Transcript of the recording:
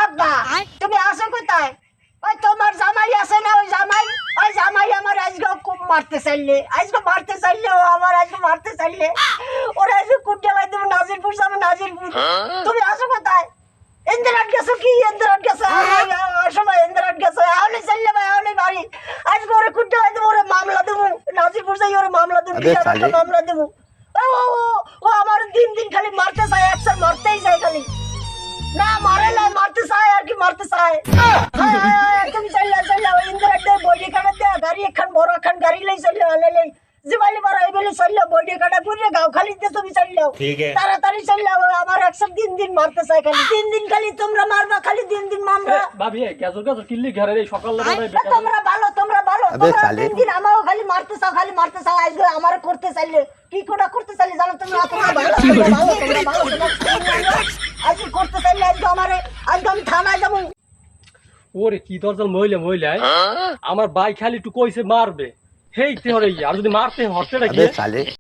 আব্বা তুমি আসো কোথায়? ওই তোমার জামাই আছে না, ওই জামাই আমার আজকে খুব মারতে চাইলে ও আমার আজকে মারতে চাইলে ওরা আজকে কুটে লাই দেবো নাজিরপুর যাবো নাজিরপুর। তুমি আসো কোথায়? ইন্দিরাট গেছো কি? ইন্দিরাট গেছো আমার সময় ইন্দিরাট গেছো আহলে চাইলে ভাই আহলে বাড়ি আজকে ওরা কুটে লাই দেবো, ওরা মামলা দেবো নাজিরপুর যাই ওরা মামলা দেবো, মামলা দেবো। ও আমার দিন খালি মারতে চায়, একসার মারতেই চায় খালি, না মারে না মারতে চায় আর কি মারতে চায়। তুমি চাইলে ওই ইন্দিরাট দে বডি কাটা দে গাড়ি একখান বড় একখান গাড়ি লই চাইলে আলে জিবালি বড় এই বলে চাইলে বডি কাটা করে গাও খালি দে তুমি চাইলে তাড়াতাড়ি চাইলে আমার একসার দিন মারতে চায় খালি দিন খালি তোমরা মারবা খালি দিন মামরা ভাবি গাজর কিল্লি ঘরে এই সকাল তোমরা ভালো দিন আমাও খালি মারতে চাও আজকে আমার করতে চাইলে কি কোটা করতে চাইলে জানো তোমরা ভালো আজকে করতে চাইলে আজকে আমি থানায় যাবো। ওরে কি দরজাল মহিলায় আমার ভাই খালি একটু কইছে মারবে হেইতে হরে আর যদি মারতে হরতে রাখি